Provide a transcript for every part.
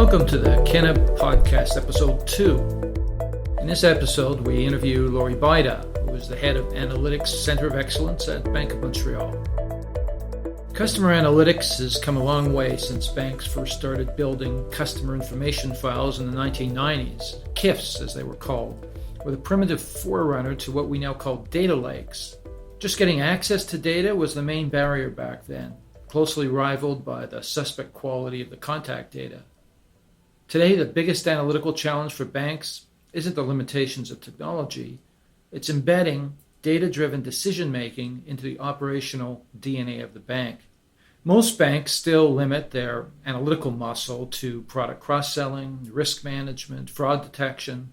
Welcome to the Kenna Podcast, Episode 2. In this episode, we interview Lori Bieda, who is the head of Analytics Center of Excellence at Bank of Montreal. Customer analytics has come a long way since banks first started building customer information files in the 1990s. CIFs, as they were called, were the primitive forerunner to what we now call data lakes. Just getting access to data was the main barrier back then, closely rivaled by the suspect quality of the contact data. Today, the biggest analytical challenge for banks isn't the limitations of technology, it's embedding data-driven decision-making into the operational DNA of the bank. Most banks still limit their analytical muscle to product cross-selling, risk management, fraud detection.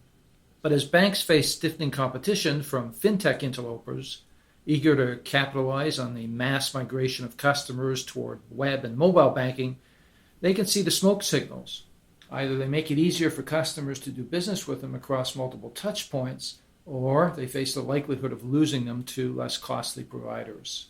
But as banks face stiffening competition from fintech interlopers, eager to capitalize on the mass migration of customers toward web and mobile banking, they can see the smoke signals. Either they make it easier for customers to do business with them across multiple touchpoints, or they face the likelihood of losing them to less costly providers.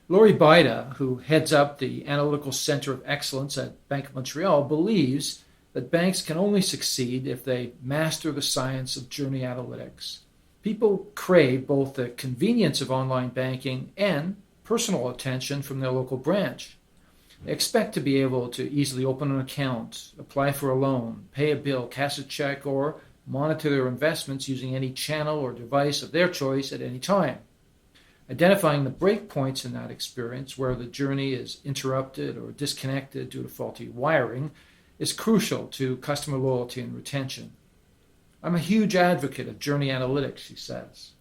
Lori Bieda, who heads up the Analytical Center of Excellence at Bank of Montreal, believes that banks can only succeed if they master the science of journey analytics. People crave both the convenience of online banking and personal attention from their local branch. They expect to be able to easily open an account, apply for a loan, pay a bill, cash a check, or monitor their investments using any channel or device of their choice at any time. Identifying the breakpoints in that experience where the journey is interrupted or disconnected due to faulty wiring is crucial to customer loyalty and retention. I'm a huge advocate of journey analytics, she says.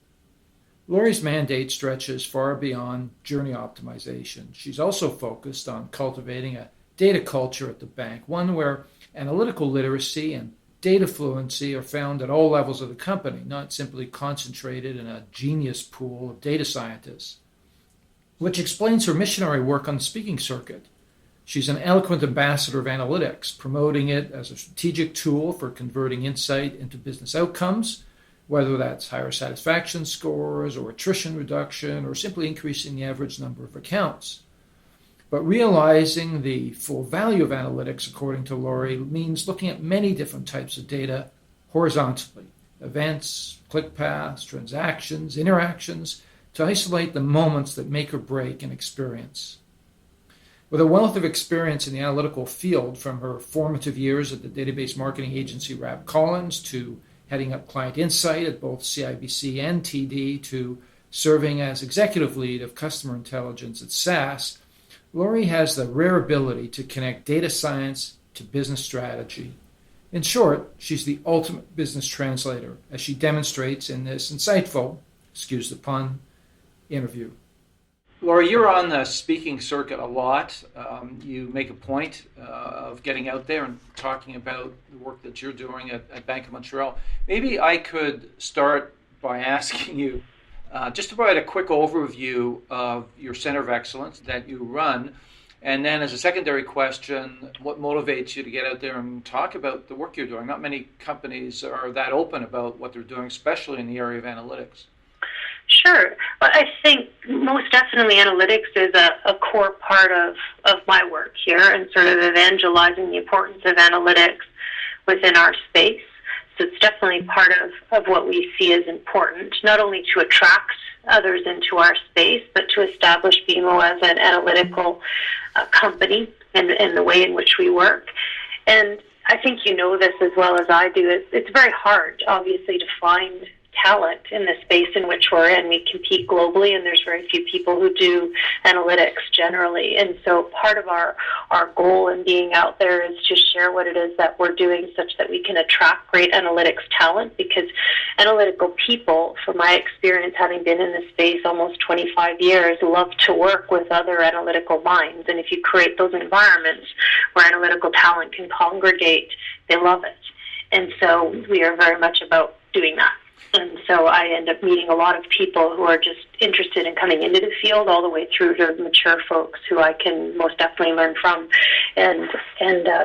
Lori's mandate stretches far beyond journey optimization. She's also focused on cultivating a data culture at the bank, one where analytical literacy and data fluency are found at all levels of the company, not simply concentrated in a genius pool of data scientists, which explains her missionary work on the speaking circuit. She's an eloquent ambassador of analytics, promoting it as a strategic tool for converting insight into business outcomes, whether that's higher satisfaction scores or attrition reduction or simply increasing the average number of accounts. But realizing the full value of analytics, according to Lori, means looking at many different types of data horizontally: events, click paths, transactions, interactions, to isolate the moments that make or break an experience. With a wealth of experience in the analytical field, from her formative years at the database marketing agency Rapp Collins to heading up client insight at both CIBC and TD to serving as executive lead of customer intelligence at SAS, Lori has the rare ability to connect data science to business strategy. In short, she's the ultimate business translator, as she demonstrates in this insightful, excuse the pun, interview. Lori, you're on the speaking circuit a lot. You make a point of getting out there and talking about the work that you're doing at Bank of Montreal. Maybe I could start by asking you just to provide a quick overview of your Center of Excellence that you run, and then as a secondary question, what motivates you to get out there and talk about the work you're doing? Not many companies are that open about what they're doing, especially in the area of analytics. Sure. Well, I think most definitely analytics is a core part of my work here, and sort of evangelizing the importance of analytics within our space. So it's definitely part of what we see as important, not only to attract others into our space, but to establish BMO as an analytical company and the way in which we work. And I think you know this as well as I do. It's very hard, obviously, to find talent in the space in which we're in. We compete globally, and there's very few people who do analytics generally. And so part of our goal in being out there is to share what it is that we're doing such that we can attract great analytics talent, because analytical people, from my experience having been in the space almost 25 years, love to work with other analytical minds. And if you create those environments where analytical talent can congregate, they love it. And so we are very much about doing that. And so I end up meeting a lot of people who are just interested in coming into the field, all the way through to mature folks who I can most definitely learn from, and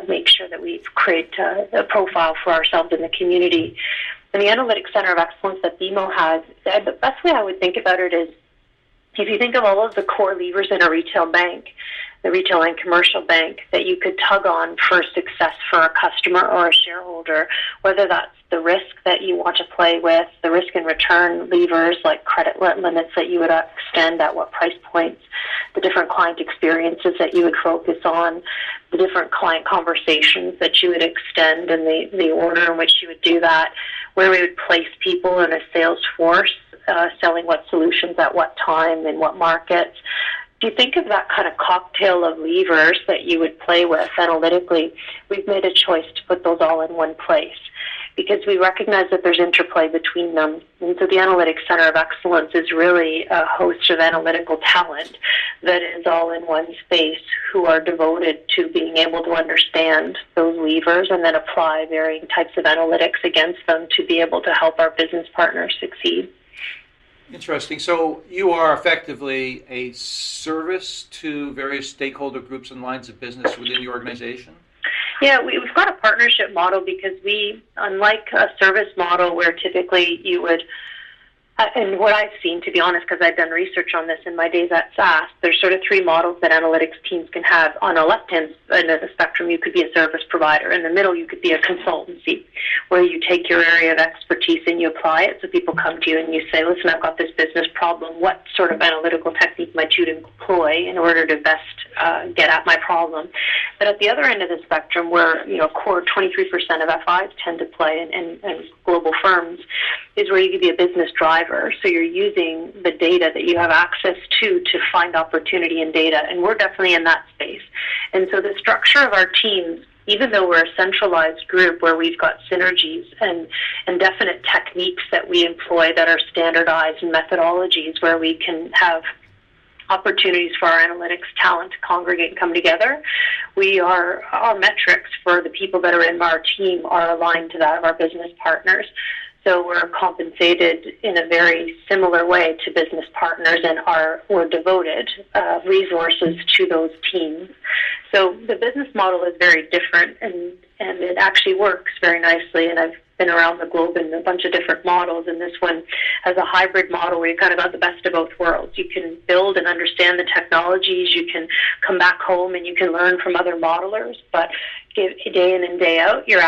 make sure that we create a profile for ourselves in the community. And the Analytics Center of Excellence that BMO has, the best way I would think about it is, if you think of all of the core levers in a retail bank, the retail and commercial bank, that you could tug on for success for a customer or a shareholder, whether that's the risk that you want to play with, the risk and return levers like credit limits that you would extend at what price points, the different client experiences that you would focus on, the different client conversations that you would extend, and the order in which you would do that, where we would place people in a sales force, selling what solutions at what time in what markets. If you think of that kind of cocktail of levers that you would play with analytically, we've made a choice to put those all in one place because we recognize that there's interplay between them. And so the Analytics Center of Excellence is really a host of analytical talent that is all in one space who are devoted to being able to understand those levers and then apply varying types of analytics against them to be able to help our business partners succeed. Interesting. So you are effectively a service to various stakeholder groups and lines of business within the organization? Yeah, we've got a partnership model because we, unlike a service model where typically you would, and what I've seen, to be honest, because I've done research on this in my days at SAS, there's sort of three models that analytics teams can have. On the left-hand end of the spectrum, you could be a service provider. In the middle, you could be a consultancy, where you take your area of expertise and you apply it. So people come to you and you say, listen, I've got this business problem. What sort of analytical technique might you employ in order to best get at my problem? But at the other end of the spectrum, where core 23% of FIs tend to play and global firms, is where you could be a business driver. So you're using the data that you have access to find opportunity in data. And we're definitely in that space. And so the structure of our teams, even though we're a centralized group where we've got synergies and definite techniques that we employ that are standardized and methodologies where we can have opportunities for our analytics talent to congregate and come together, our metrics for the people that are in our team are aligned to that of our business partners. So we're compensated in a very similar way to business partners and we're devoted resources to those teams. So the business model is very different and it actually works very nicely. And I've been around the globe in a bunch of different models, and this one has a hybrid model where you kind of got the best of both worlds. You can build and understand the technologies, you can come back home and you can learn from other modelers, but day in and day out, you're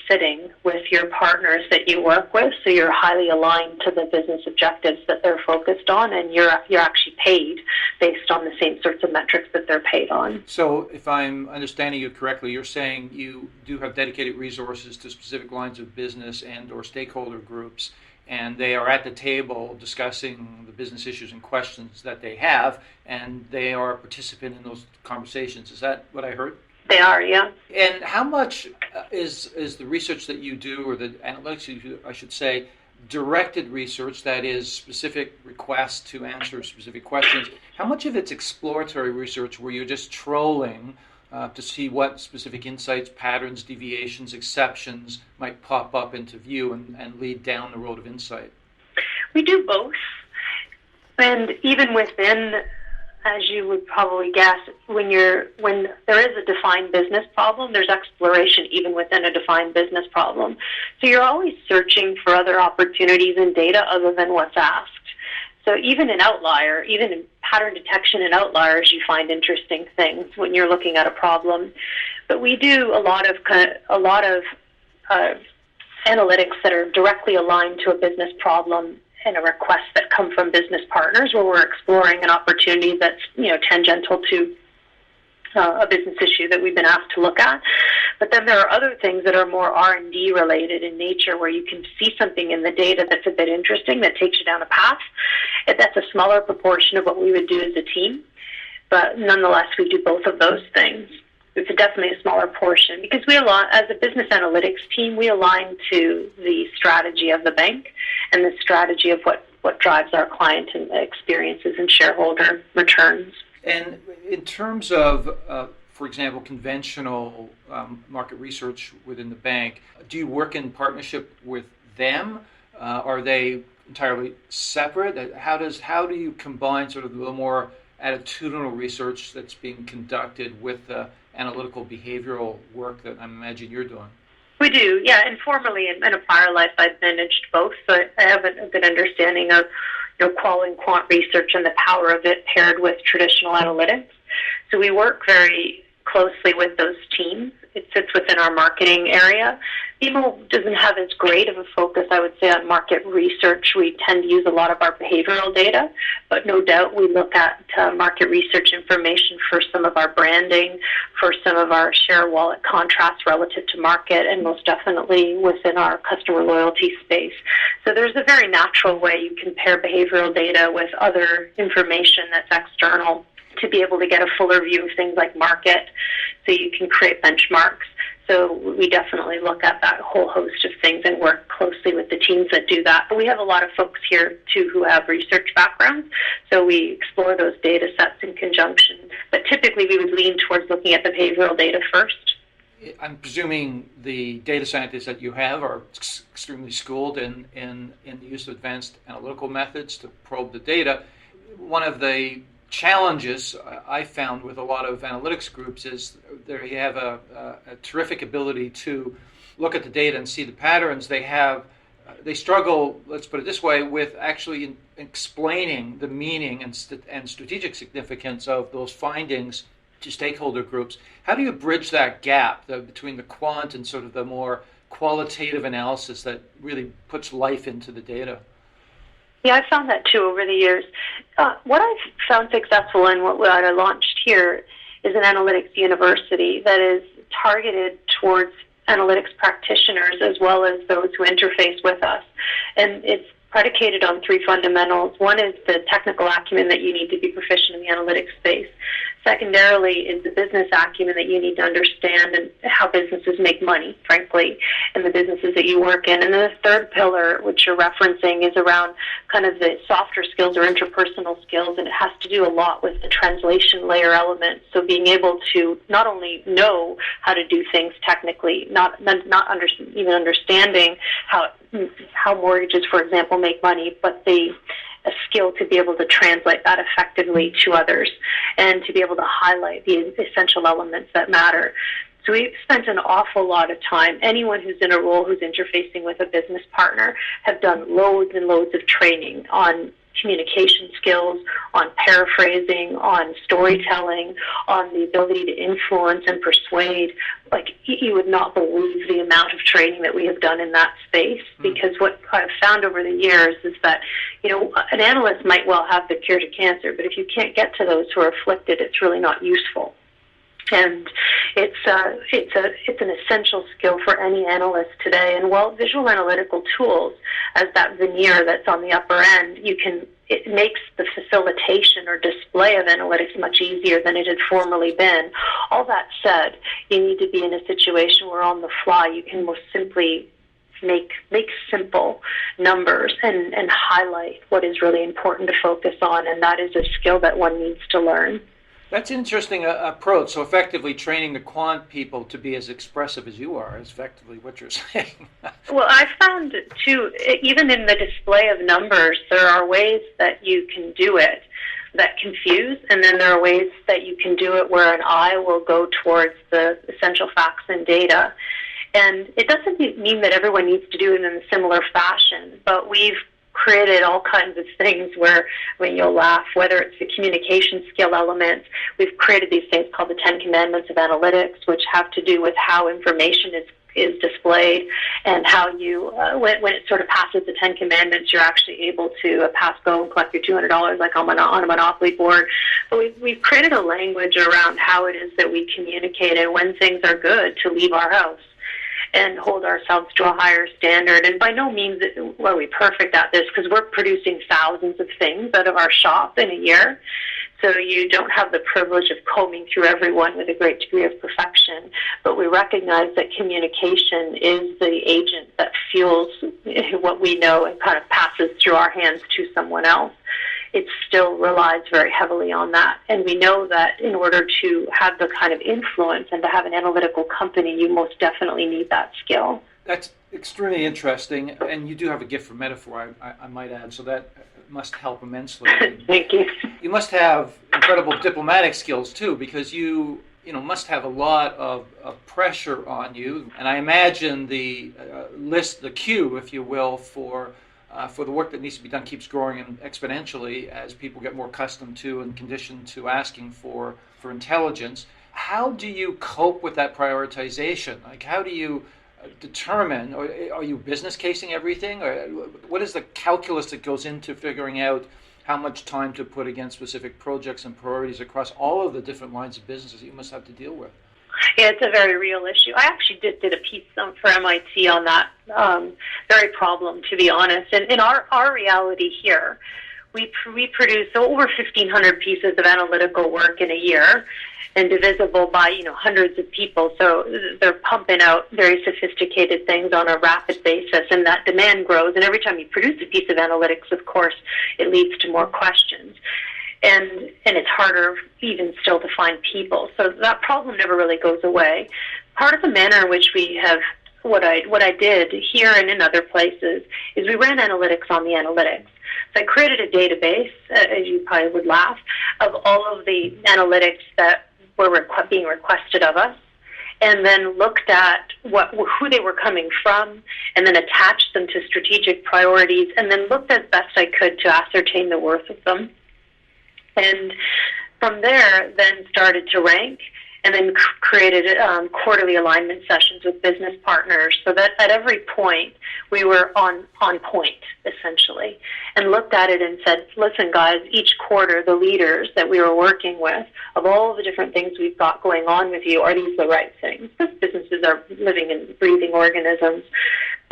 sitting with your partners that you work with, so you're highly aligned to the business objectives that they're focused on, and you're actually paid based on the same sorts of metrics that they're paid on. So if I'm understanding you correctly, you're saying you do have dedicated resources to specific lines of business and or stakeholder groups, and they are at the table discussing the business issues and questions that they have, and they are a participant in those conversations. Is that what I heard? They are, yeah. And how much is the research that you do, or the analytics you do, I should say, directed research, that is specific requests to answer specific questions? How much of it's exploratory research where you're just trolling to see what specific insights, patterns, deviations, exceptions might pop up into view and lead down the road of insight? We do both. And even within, as you would probably guess, when there is a defined business problem, there's exploration even within a defined business problem. So you're always searching for other opportunities in data other than what's asked. So even in pattern detection and outliers, you find interesting things when you're looking at a problem. But we do a lot of analytics that are directly aligned to a business problem and a request that come from business partners, where we're exploring an opportunity that's tangential to a business issue that we've been asked to look at. But then there are other things that are more R&D related in nature, where you can see something in the data that's a bit interesting, that takes you down a path. That's a smaller proportion of what we would do as a team, but nonetheless we do both of those things. It's definitely a smaller portion because as a business analytics team, we align to the strategy of the bank and the strategy of what drives our client and experiences and shareholder returns. And in terms of, for example, conventional market research within the bank, do you work in partnership with them? Are they entirely separate? How do you combine sort of the more attitudinal research that's being conducted with the analytical behavioral work that I imagine you're doing? We do, yeah. Informally, in a prior life, I've managed both, so I have a good understanding of qual and quant research and the power of it paired with traditional analytics. So we work very closely with those teams. It sits within our marketing area. BMO doesn't have as great of a focus, I would say, on market research. We tend to use a lot of our behavioral data, but no doubt we look at market research information for some of our branding, for some of our share wallet contrasts relative to market, and most definitely within our customer loyalty space. So there's a very natural way you compare behavioral data with other information that's external to be able to get a fuller view of things like market, so you can create benchmarks. So we definitely look at that whole host of things and work closely with the teams that do that. But we have a lot of folks here, too, who have research backgrounds, so we explore those data sets in conjunction. But typically we would lean towards looking at the behavioral data first. I'm presuming the data scientists that you have are extremely schooled in the use of advanced analytical methods to probe the data. One of the challenges I found with a lot of analytics groups is they have a terrific ability to look at the data and see the patterns. They struggle, let's put it this way, with actually explaining the meaning and strategic significance of those findings to stakeholder groups. How do you bridge that gap between the quant and sort of the more qualitative analysis that really puts life into the data? Yeah, I found that too over the years. What I've found successful and what I launched here is an analytics university that is targeted towards analytics practitioners as well as those who interface with us. And it's predicated on three fundamentals. One is the technical acumen that you need to be proficient in the analytics space. Secondarily is the business acumen that you need to understand and how businesses make money, frankly, in the businesses that you work in. And then the third pillar, which you're referencing, is around kind of the softer skills or interpersonal skills, and it has to do a lot with the translation layer element. So being able to not only know how to do things technically, even understanding how mortgages, for example, make money, but a skill to be able to translate that effectively to others and to be able to highlight the essential elements that matter. So we've spent an awful lot of time. Anyone who's in a role who's interfacing with a business partner have done loads and loads of training on communication skills, on paraphrasing, on storytelling, on the ability to influence and persuade. Like, you would not believe the amount of training that we have done in that space, because what I've found over the years is that, an analyst might well have the cure to cancer, but if you can't get to those who are afflicted, it's really not useful. And it's an essential skill for any analyst today. And while visual analytical tools, as that veneer that's on the upper end, it makes the facilitation or display of analytics much easier than it had formerly been. All that said, you need to be in a situation where on the fly you can most simply make simple numbers and highlight what is really important to focus on, and that is a skill that one needs to learn. That's an interesting approach. So effectively training the quant people to be as expressive as you are is effectively what you're saying. Well, I found, too, even in the display of numbers, there are ways that you can do it that confuse, and then there are ways that you can do it where an eye will go towards the essential facts and data. And it doesn't mean that everyone needs to do it in a similar fashion, but we've created all kinds of things where, you'll laugh, whether it's the communication skill elements. We've created these things called the 10 Commandments of Analytics, which have to do with how information is displayed and how you, when it sort of passes the 10 Commandments, you're actually able to pass go and collect your $200 like on a Monopoly board. But we've created a language around how it is that we communicate and when things are good to leave our house and hold ourselves to a higher standard. And by no means are we perfect at this, because we're producing thousands of things out of our shop in a year. So you don't have the privilege of combing through everyone with a great degree of perfection. But we recognize that communication is the agent that fuels what we know and kind of passes through our hands to someone else. It still relies very heavily on that. And we know that in order to have the kind of influence and to have an analytical company, you most definitely need that skill. That's extremely interesting. And you do have a gift for metaphor, I might add, so that must help immensely. Thank you. You must have incredible diplomatic skills, too, because you must have a lot of pressure on you. And I imagine the queue, if you will, for for the work that needs to be done keeps growing and exponentially as people get more accustomed to and conditioned to asking for intelligence. How do you cope with that prioritization? Like, how do you determine, or are you business casing everything? Or what is the calculus that goes into figuring out how much time to put against specific projects and priorities across all of the different lines of businesses that you must have to deal with? Yeah, it's a very real issue. I actually did a piece for MIT on that very problem, to be honest. And in our reality here, we produce over 1,500 pieces of analytical work in a year, and divisible by hundreds of people. So they're pumping out very sophisticated things on a rapid basis, and that demand grows. And every time you produce a piece of analytics, of course, it leads to more questions. And it's harder even still to find people. So that problem never really goes away. Part of the manner in which we have, what I did here and in other places, is we ran analytics on the analytics. So I created a database, as you probably would laugh, of all of the analytics that were being requested of us, and then looked at who they were coming from, and then attached them to strategic priorities, and then looked as best I could to ascertain the worth of them. And from there, then started to rank, and then created quarterly alignment sessions with business partners, so that at every point we were on point, essentially, and looked at it and said, listen, guys, each quarter the leaders that we were working with, of all the different things we've got going on with you, are these the right things? Because businesses are living and breathing organisms,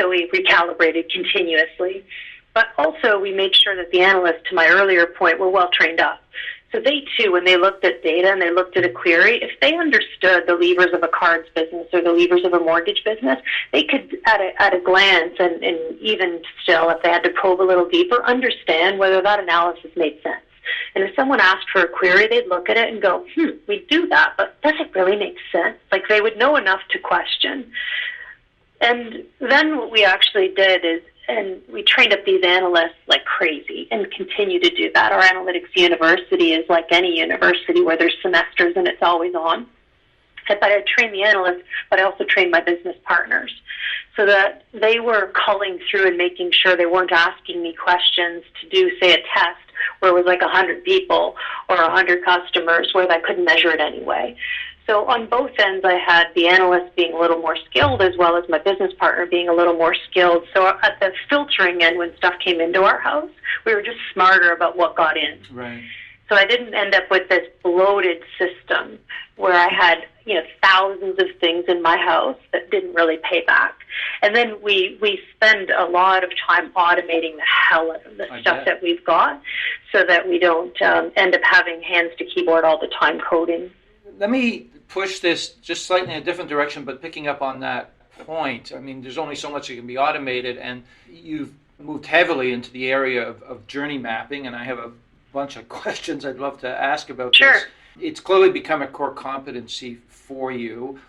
so we recalibrated continuously. But also we made sure that the analysts, to my earlier point, were well trained up. So they, too, when they looked at data and they looked at a query, if they understood the levers of a cards business or the levers of a mortgage business, they could, at a glance, and even still, if they had to probe a little deeper, understand whether that analysis made sense. And if someone asked for a query, they'd look at it and go, we do that, but does it really make sense? Like, they would know enough to question. And then what we actually did is, and we trained up these analysts like crazy and continue to do that. Our analytics university is like any university where there's semesters and it's always on. But I trained the analysts, but I also trained my business partners so that they were culling through and making sure they weren't asking me questions to do, say, a test where it was like 100 people or 100 customers where I couldn't measure it anyway. So on both ends, I had the analyst being a little more skilled as well as my business partner being a little more skilled. So at the filtering end, when stuff came into our house, we were just smarter about what got in. Right. So I didn't end up with this bloated system where I had thousands of things in my house that didn't really pay back. And then we spend a lot of time automating the hell out of the stuff that we've got so that we don't end up having hands to keyboard all the time coding. Let me push this just slightly in a different direction, but picking up on that point. I mean, there's only so much that can be automated, and you've moved heavily into the area of journey mapping, and I have a bunch of questions I'd love to ask about this. It's clearly become a core competency for you.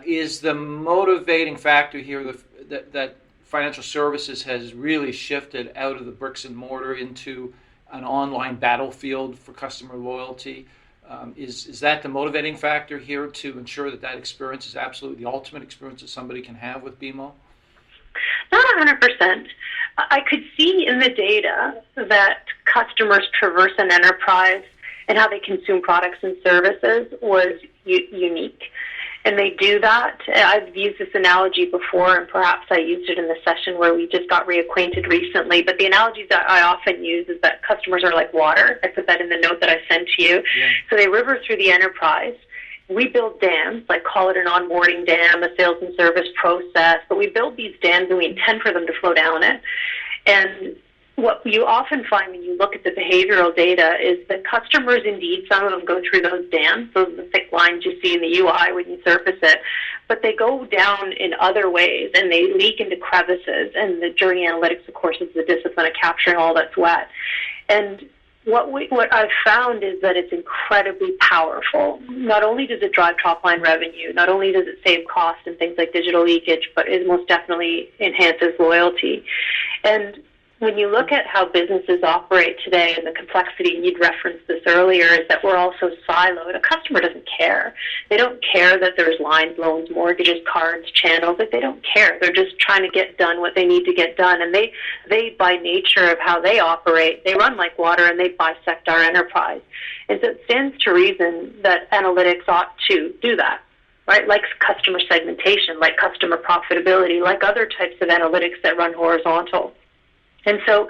Is the motivating factor here that financial services has really shifted out of the bricks and mortar into an online battlefield for customer loyalty? Is that the motivating factor here to ensure that experience is absolutely the ultimate experience that somebody can have with BMO? Not 100%. I could see in the data that customers traverse an enterprise and how they consume products and services was unique. And they do that. I've used this analogy before, and perhaps I used it in the session where we just got reacquainted recently. But the analogy that I often use is that customers are like water. I put that in the note that I sent to you. Yeah. So they river through the enterprise. We build dams, like call it an onboarding dam, a sales and service process. But we build these dams and we intend for them to flow down it. And what you often find when you look at the behavioral data is that customers, indeed, some of them go through those dams, those are the thick lines you see in the UI when you surface it, but they go down in other ways and they leak into crevices. And the journey analytics, of course, is the discipline of capturing all that's wet. And what I've found is that it's incredibly powerful. Not only does it drive top-line revenue, not only does it save costs and things like digital leakage, but it most definitely enhances loyalty. And when you look at how businesses operate today and the complexity, and you'd referenced this earlier, is that we're also siloed. A customer doesn't care. They don't care that there's lines, loans, mortgages, cards, channels. But they don't care. They're just trying to get done what they need to get done. And they by nature of how they operate, they run like water and they bisect our enterprise. And so it stands to reason that analytics ought to do that. Right, like customer segmentation, like customer profitability, like other types of analytics that run horizontal. And so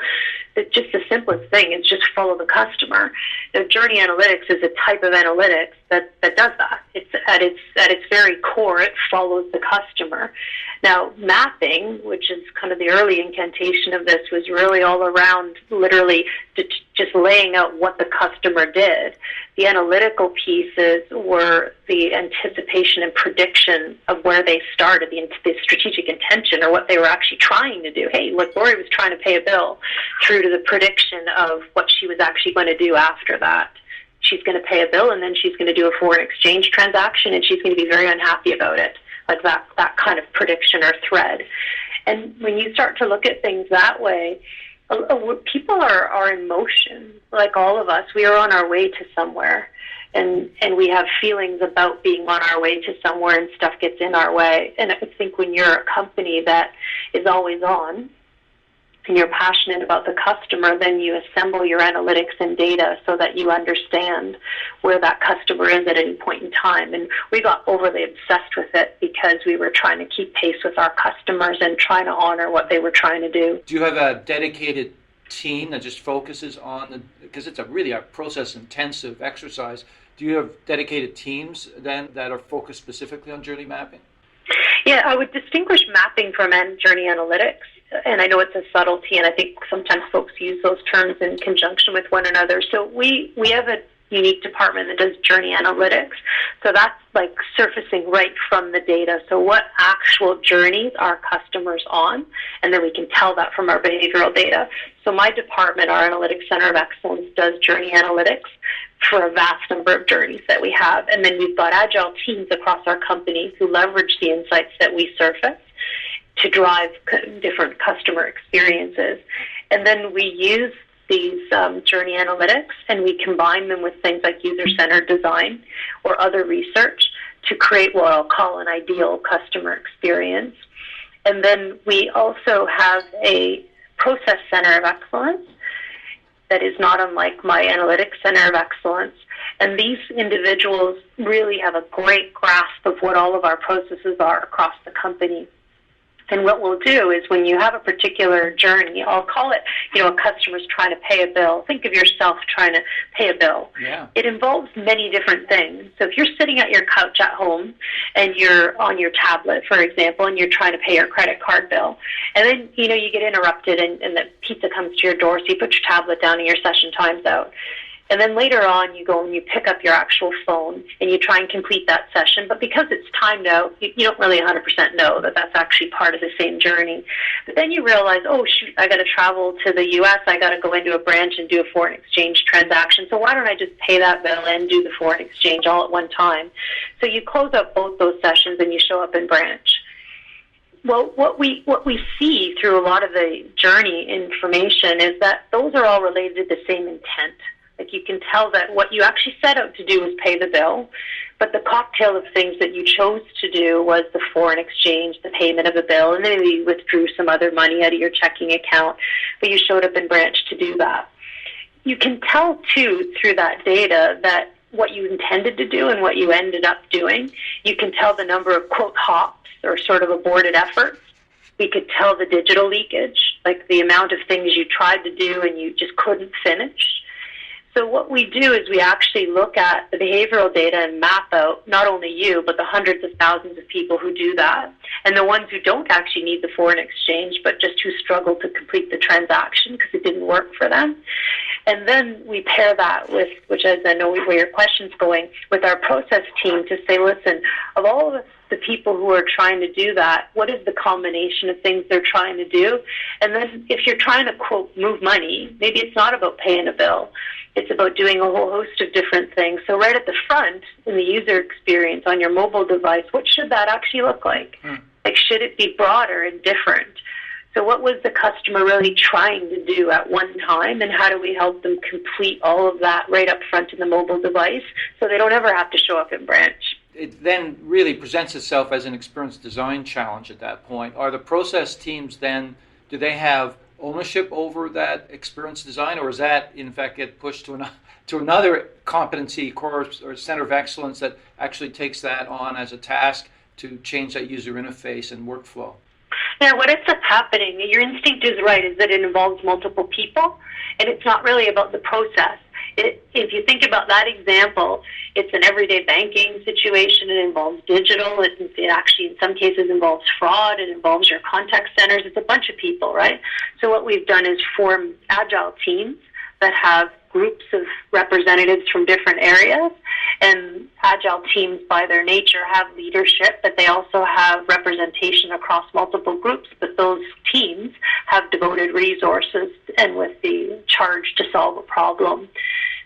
it's just the simplest thing is just follow the customer. Journey analytics is a type of analytics that does that. It's at its very core, it follows the customer. Now, mapping, which is kind of the early incantation of this, was really all around literally just laying out what the customer did. The analytical pieces were the anticipation and prediction of where they started, the strategic intention or what they were actually trying to do. Hey, look, Lori was trying to pay a bill, through to the prediction of what she was actually going to do after that. She's going to pay a bill and then she's going to do a foreign exchange transaction and she's going to be very unhappy about it. Like that kind of prediction or thread. And when you start to look at things that way, people are in motion. Like all of us, we are on our way to somewhere. And we have feelings about being on our way to somewhere and stuff gets in our way. And I think when you're a company that is always on, and you're passionate about the customer, then you assemble your analytics and data so that you understand where that customer is at any point in time. And we got overly obsessed with it because we were trying to keep pace with our customers and trying to honor what they were trying to do. Do you have a dedicated team that just focuses on because it's a process-intensive exercise, do you have dedicated teams then that are focused specifically on journey mapping? Yeah, I would distinguish mapping from journey analytics. And I know it's a subtlety, and I think sometimes folks use those terms in conjunction with one another. So we have a unique department that does journey analytics. So that's like surfacing right from the data. So what actual journeys are customers on? And then we can tell that from our behavioral data. So my department, our Analytics Center of Excellence, does journey analytics for a vast number of journeys that we have. And then we've got agile teams across our company who leverage the insights that we surface to drive different customer experiences. And then we use these journey analytics and we combine them with things like user-centered design or other research to create what I'll call an ideal customer experience. And then we also have a process center of excellence that is not unlike my Analytics Center of Excellence. And these individuals really have a great grasp of what all of our processes are across the company. And what we'll do is when you have a particular journey, I'll call it, a customer's trying to pay a bill. Think of yourself trying to pay a bill. Yeah. It involves many different things. So if you're sitting at your couch at home and you're on your tablet, for example, and you're trying to pay your credit card bill, and then, you get interrupted and the pizza comes to your door, so you put your tablet down and your session time's out. And then later on, you go and you pick up your actual phone and you try and complete that session. But because it's timed out, you don't really 100% know that that's actually part of the same journey. But then you realize, oh, shoot, I got to travel to the U.S. I got to go into a branch and do a foreign exchange transaction. So why don't I just pay that bill and do the foreign exchange all at one time? So you close up both those sessions and you show up in branch. Well, what we see through a lot of the journey information is that those are all related to the same intent. Like you can tell that what you actually set out to do was pay the bill, but the cocktail of things that you chose to do was the foreign exchange, the payment of a bill, and then you withdrew some other money out of your checking account, but you showed up in branch to do that. You can tell, too, through that data that what you intended to do and what you ended up doing. You can tell the number of, quote, hops or sort of aborted efforts. We could tell the digital leakage, like the amount of things you tried to do and you just couldn't finish. So what we do is we actually look at the behavioral data and map out not only you, but the hundreds of thousands of people who do that, and the ones who don't actually need the foreign exchange, but just who struggle to complete the transaction because it didn't work for them. And then we pair that with, which I know where your question's going, with our process team to say, listen, of all of the people who are trying to do that, what is the combination of things they're trying to do? And then if you're trying to, quote, move money, maybe it's not about paying a bill. It's about doing a whole host of different things. So right at the front, in the user experience on your mobile device, what should that actually look like? Like, should it be broader and different? So what was the customer really trying to do at one time, and how do we help them complete all of that right up front in the mobile device so they don't ever have to show up in branch? It then really presents itself as an experience design challenge at that point. Are the process teams then, do they have ownership over that experience design, or is that in fact get pushed to another competency course or center of excellence that actually takes that on as a task to change that user interface and workflow? Now, what ends up happening, your instinct is right, is that it involves multiple people, and it's not really about the process. If you think about that example, it's an everyday banking situation. It involves digital. It actually, in some cases, involves fraud. It involves your contact centers. It's a bunch of people, right? So what we've done is form agile teams that have groups of representatives from different areas. And agile teams, by their nature, have leadership, but they also have representation across multiple groups. But those teams have devoted resources and with the charge to solve a problem.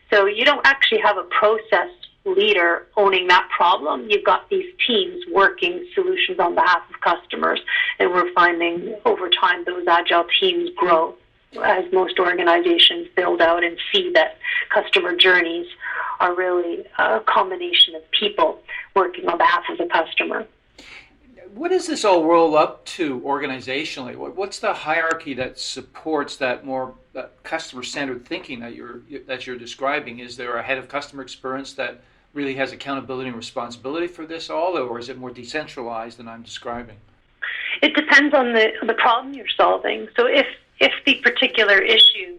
So you don't actually have a process leader owning that problem. You've got these teams working solutions on behalf of customers. And we're finding over time those agile teams grow as most organizations build out and see that customer journeys are really a combination of people working on behalf of the customer. What does this all roll up to organizationally? What's the hierarchy that supports that more customer-centered thinking that you're describing? Is there a head of customer experience that really has accountability and responsibility for this all, or is it more decentralized than I'm describing? It depends on the problem you're solving. So if the particular issue,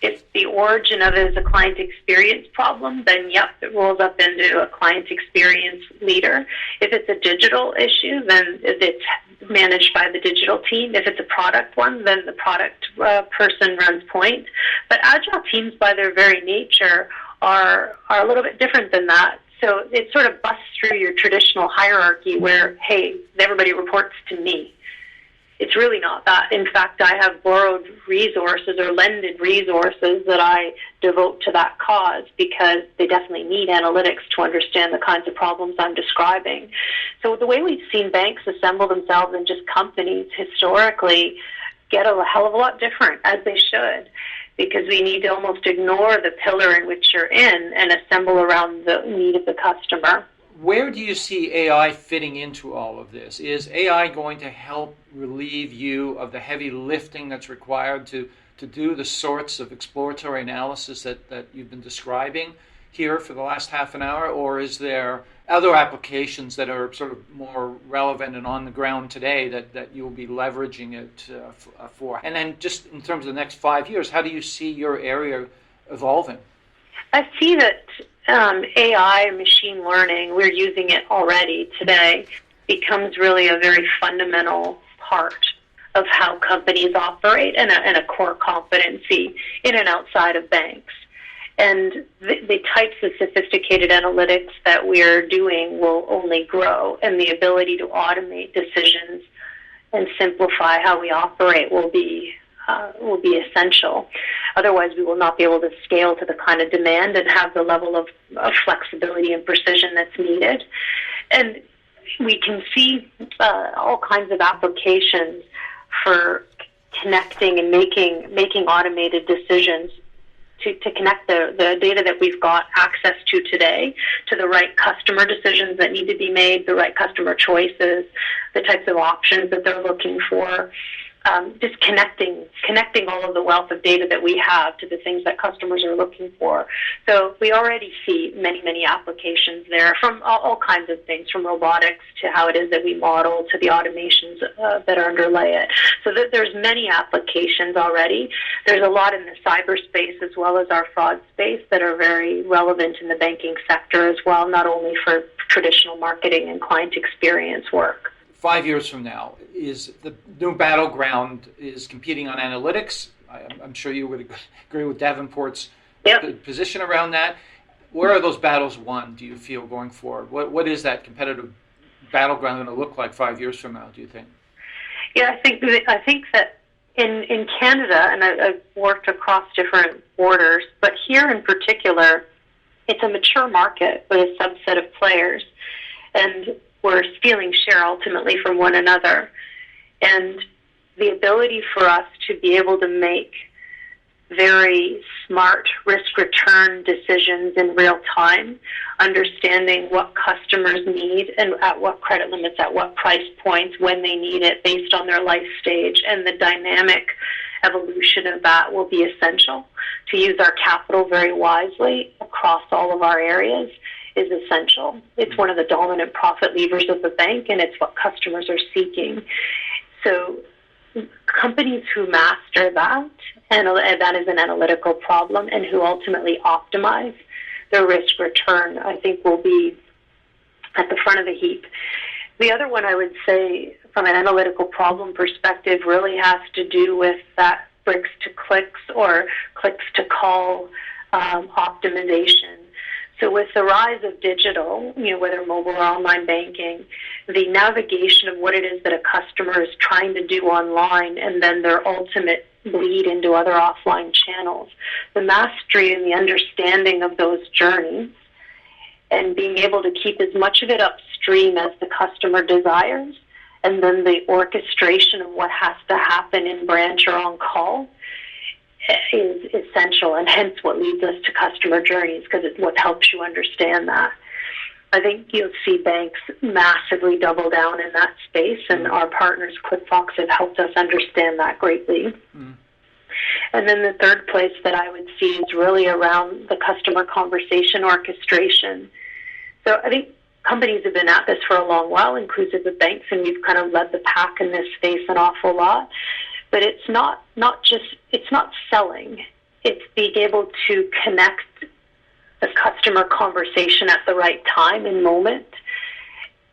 if the origin of it is a client experience problem, then yep, it rolls up into a client experience leader. If it's a digital issue, then it's managed by the digital team. If it's a product one, then the product person runs point. But agile teams, by their very nature, are a little bit different than that. So it sort of busts through your traditional hierarchy where, hey, everybody reports to me. It's really not that. In fact, I have borrowed resources or lended resources that I devote to that cause because they definitely need analytics to understand the kinds of problems I'm describing. So the way we've seen banks assemble themselves and just companies historically get a hell of a lot different, as they should, because we need to almost ignore the pillar in which you're in and assemble around the need of the customer. Where do you see AI fitting into all of this? Is AI going to help relieve you of the heavy lifting that's required to do the sorts of exploratory analysis that you've been describing here for the last half an hour? Or is there other applications that are sort of more relevant and on the ground today that you'll be leveraging it for? And then just in terms of the next 5 years, how do you see your area evolving? I see that AI, machine learning, we're using it already today, becomes really a very fundamental part of how companies operate and a core competency in and outside of banks. And the types of sophisticated analytics that we're doing will only grow, and the ability to automate decisions and simplify how we operate will be essential. Otherwise, we will not be able to scale to the kind of demand and have the level of flexibility and precision that's needed. And we can see all kinds of applications for connecting and making automated decisions to connect the data that we've got access to today to the right customer decisions that need to be made, the right customer choices, the types of options that they're looking for. Just connecting all of the wealth of data that we have to the things that customers are looking for. So we already see many applications there from all kinds of things, from robotics to how it is that we model to the automations that are underlay it. So there's many applications already. There's a lot in the cyberspace as well as our fraud space that are very relevant in the banking sector as well, not only for traditional marketing and client experience work. 5 years from now, is the new battleground is competing on analytics? I'm sure you would agree with Davenport's position around that. Where are those battles won, do you feel, going forward? What is that competitive battleground going to look like 5 years from now, do you think? Yeah, I think that in Canada, and I've worked across different borders, but here in particular, it's a mature market with a subset of players. And we're stealing share ultimately from one another. And the ability for us to be able to make very smart risk-return decisions in real time, understanding what customers need and at what credit limits, at what price points, when they need it, based on their life stage, and the dynamic evolution of that will be essential. To use our capital very wisely across all of our areas is essential. It's one of the dominant profit levers of the bank, and it's what customers are seeking. So companies who master that, and that is an analytical problem, and who ultimately optimize their risk return, I think will be at the front of the heap. The other one I would say from an analytical problem perspective really has to do with that bricks to clicks or clicks to call optimization. So with the rise of digital, whether mobile or online banking, the navigation of what it is that a customer is trying to do online and then their ultimate bleed into other offline channels, the mastery and the understanding of those journeys and being able to keep as much of it upstream as the customer desires, and then the orchestration of what has to happen in branch or on call is essential, and hence what leads us to customer journeys, because it's what helps you understand that. I think you'll see banks massively double down in that space, and our partners, QuickFox, have helped us understand that greatly. And then the third place that I would see is really around the customer conversation orchestration. So I think companies have been at this for a long while, inclusive of banks, and we've kind of led the pack in this space an awful lot. But it's not selling. It's being able to connect the customer conversation at the right time and moment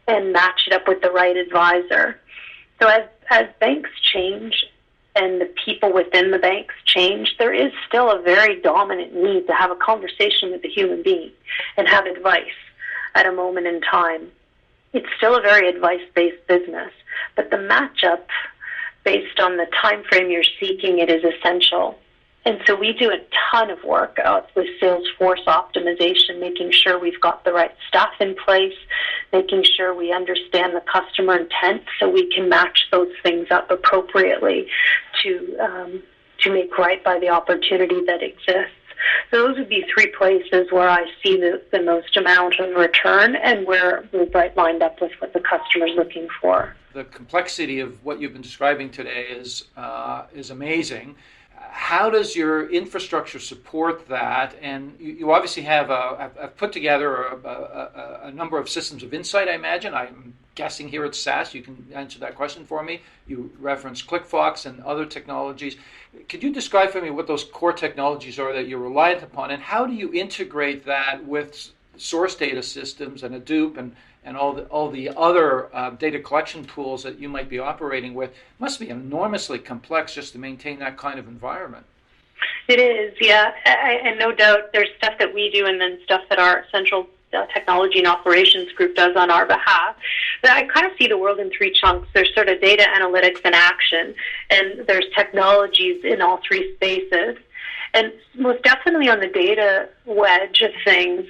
and match it up with the right advisor. So as banks change and the people within the banks change, there is still a very dominant need to have a conversation with a human being and have advice at a moment in time. It's still a very advice-based business, but the matchup based on the time frame you're seeking it is essential. And so we do a ton of work with Salesforce optimization, making sure we've got the right staff in place, making sure we understand the customer intent so we can match those things up appropriately to make right by the opportunity that exists. So those would be three places where I see the most amount of return and where we're right lined up with what the customer's looking for. The complexity of what you've been describing today is amazing. How does your infrastructure support that? And you obviously have put together a number of systems of insight, I imagine. I'm guessing here it's SaaS. You can answer that question for me. You referenced QuickFox and other technologies. Could you describe for me what those core technologies are that you're reliant upon, and how do you integrate that with source data systems and Hadoop and all the other data collection tools that you might be operating with? It must be enormously complex just to maintain that kind of environment. It is, yeah. And no doubt there's stuff that we do and then stuff that our central technology and operations group does on our behalf. But I kind of see the world in three chunks. There's sort of data analytics and action, and there's technologies in all three spaces. And most definitely on the data wedge of things,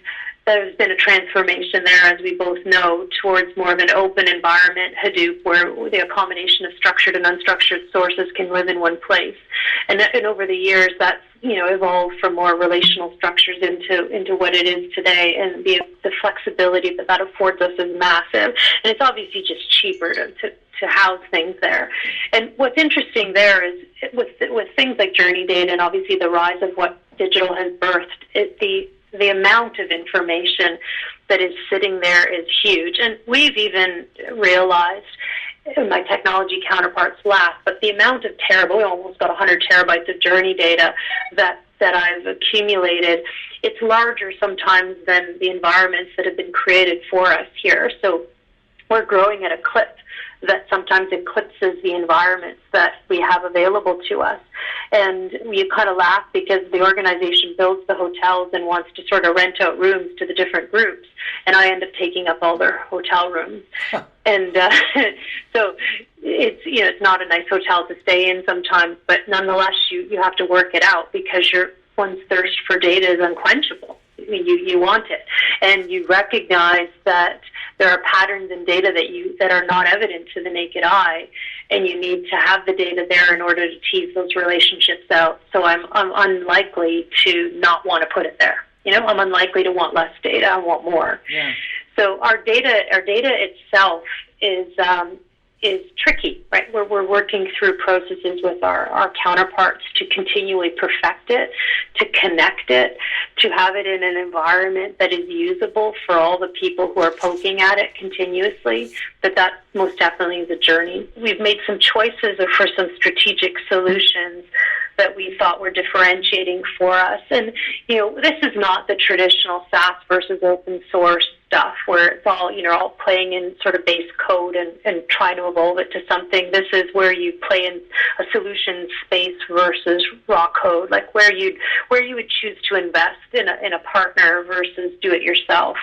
there's been a transformation there, as we both know, towards more of an open environment, Hadoop, where the combination of structured and unstructured sources can live in one place. And over the years, that's evolved from more relational structures into what it is today, and the flexibility that affords us is massive. And it's obviously just cheaper to house things there. And what's interesting there is with things like journey data and obviously the rise of what digital has birthed, the amount of information that is sitting there is huge. And we've even realized, my technology counterparts laugh, but the amount of we almost got 100 terabytes of journey data that I've accumulated, it's larger sometimes than the environments that have been created for us here. So we're growing at a clip that sometimes eclipses the environments that we have available to us. And we kind of laugh because the organization builds the hotels and wants to sort of rent out rooms to the different groups, and I end up taking up all their hotel rooms. And so it's not a nice hotel to stay in sometimes, but nonetheless you have to work it out because one's thirst for data is unquenchable. I mean, you want it, and you recognize that there are patterns in data that are not evident to the naked eye, and you need to have the data there in order to tease those relationships out. So I'm unlikely to not want to put it there. I'm unlikely to want less data. I want more. Yeah. So our data itself is tricky, right? We're working through processes with our counterparts to continually perfect it, to connect it, to have it in an environment that is usable for all the people who are poking at it continuously. But that most definitely is a journey. We've made some choices for some strategic solutions that we thought were differentiating for us. And, this is not the traditional SaaS versus open source stuff where it's all playing in sort of base code and trying to evolve it to something. This is where you play in a solution space versus raw code, like where you would choose to invest in a partner versus do it yourself.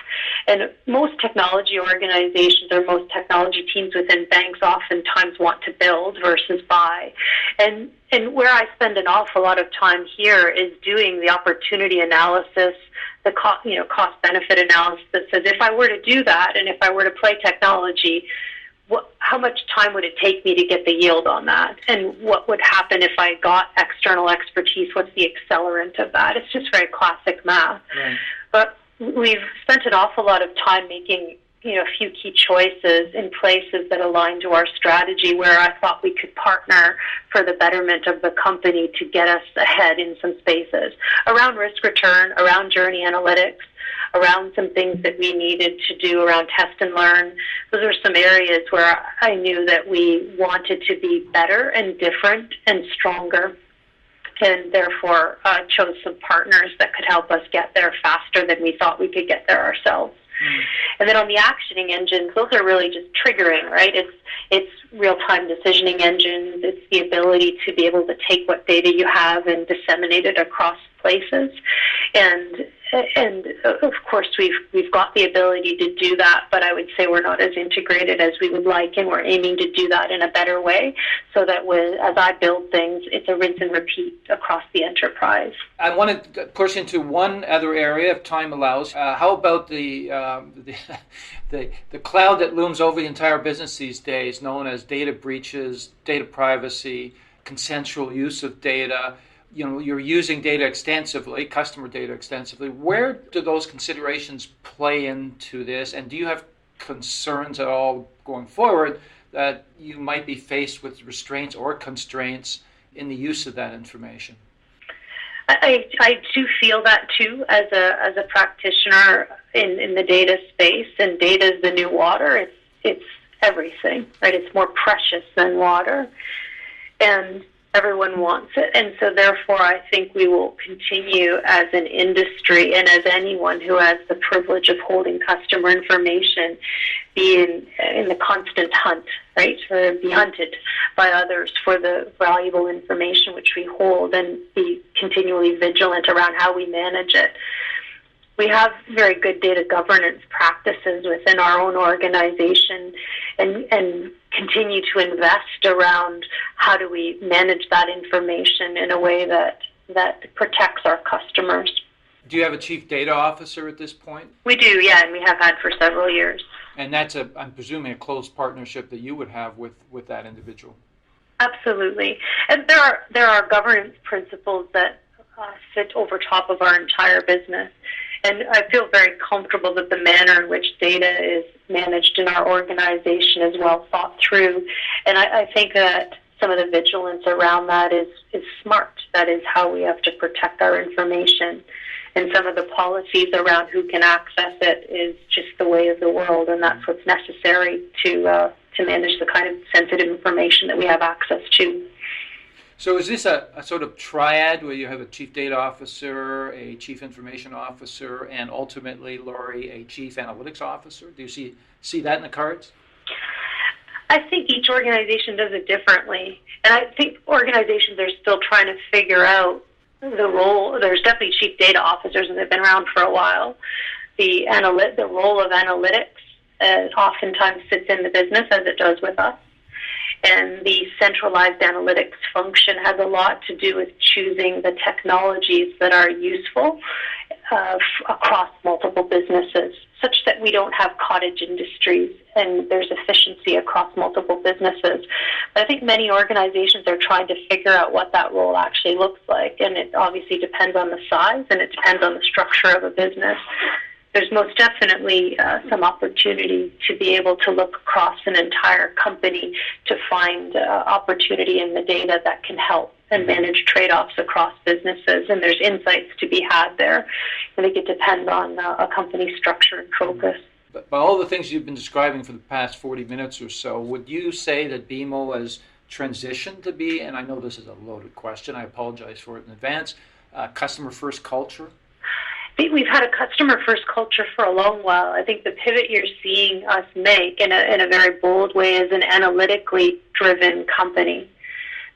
And most technology organizations or most technology teams within banks oftentimes want to build versus buy. And where I spend an awful lot of time here is doing the opportunity analysis, the cost-benefit analysis that says, if I were to do that and if I were to play technology, how much time would it take me to get the yield on that? And what would happen if I got external expertise? What's the accelerant of that? It's just very classic math. Right. But we've spent an awful lot of time making a few key choices in places that align to our strategy where I thought we could partner for the betterment of the company to get us ahead in some spaces around risk return, around journey analytics, around some things that we needed to do around test and learn. Those are some areas where I knew that we wanted to be better and different and stronger, and therefore chose some partners that could help us get there faster than we thought we could get there ourselves. And then on the actioning engines, those are really just triggering, right? It's real-time decisioning engines. It's the ability to be able to take what data you have and disseminate it across places. And of course, we've got the ability to do that, but I would say we're not as integrated as we would like, and we're aiming to do that in a better way so that as I build things, it's a rinse and repeat across the enterprise. I want to push into one other area if time allows. How about the cloud that looms over the entire business these days, known as data breaches, data privacy, consensual use of data? You're using data extensively, customer data extensively. Where do those considerations play into this? And do you have concerns at all going forward that you might be faced with restraints or constraints in the use of that information? I do feel that too as a practitioner in the data space, and data is the new water. It's everything, right? It's more precious than water, and everyone wants it. And so therefore I think we will continue as an industry and as anyone who has the privilege of holding customer information be in the constant hunt, right? Or be hunted by others for the valuable information which we hold, and be continually vigilant around how we manage it. We have very good data governance practices within our own organization, and continue to invest around how do we manage that information in a way that protects our customers. Do you have a chief data officer at this point? We do, yeah, and we have had for several years. And that's I'm presuming, a close partnership that you would have with that individual. Absolutely. And there are governance principles that sit over top of our entire business. And I feel very comfortable that the manner in which data is managed in our organization is well thought through. And I think that some of the vigilance around that is smart. That is how we have to protect our information. And some of the policies around who can access it is just the way of the world, and that's what's necessary to manage the kind of sensitive information that we have access to. So is this a sort of triad where you have a chief data officer, a chief information officer, and ultimately, Laurie, a chief analytics officer? Do you see that in the cards? I think each organization does it differently. And I think organizations are still trying to figure out the role. There's definitely chief data officers, and they've been around for a while. The role of analytics oftentimes sits in the business, as it does with us. And the centralized analytics function has a lot to do with choosing the technologies that are useful across multiple businesses, such that we don't have cottage industries and there's efficiency across multiple businesses. But I think many organizations are trying to figure out what that role actually looks like, and it obviously depends on the size and it depends on the structure of a business. There's most definitely some opportunity to be able to look across an entire company to find opportunity in the data that can help and manage trade-offs across businesses, and there's insights to be had there. I think it depends on a company's structure and focus. But by all the things you've been describing for the past 40 minutes or so, would you say that BMO has transitioned to be, and I know this is a loaded question, I apologize for it in advance, customer-first culture? I think we've had a customer-first culture for a long while. I think the pivot you're seeing us make in a very bold way is an analytically driven company,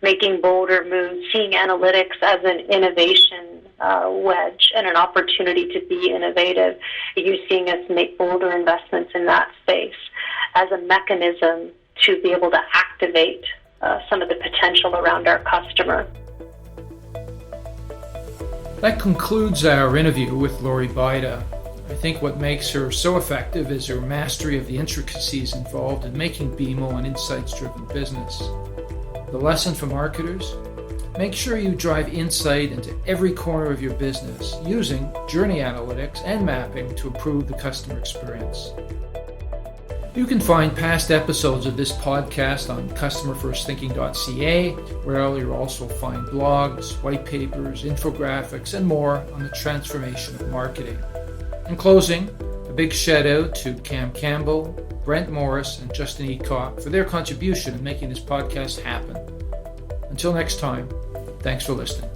making bolder moves, seeing analytics as an innovation wedge and an opportunity to be innovative. You're seeing us make bolder investments in that space as a mechanism to be able to activate some of the potential around our customer. That concludes our interview with Lori Bieda. I think what makes her so effective is her mastery of the intricacies involved in making BMO an insights-driven business. The lesson for marketers? Make sure you drive insight into every corner of your business using journey analytics and mapping to improve the customer experience. You can find past episodes of this podcast on customerfirstthinking.ca, where you'll also find blogs, white papers, infographics, and more on the transformation of marketing. In closing, a big shout out to Cam Campbell, Brent Morris, and Justin Eacock for their contribution in making this podcast happen. Until next time, thanks for listening.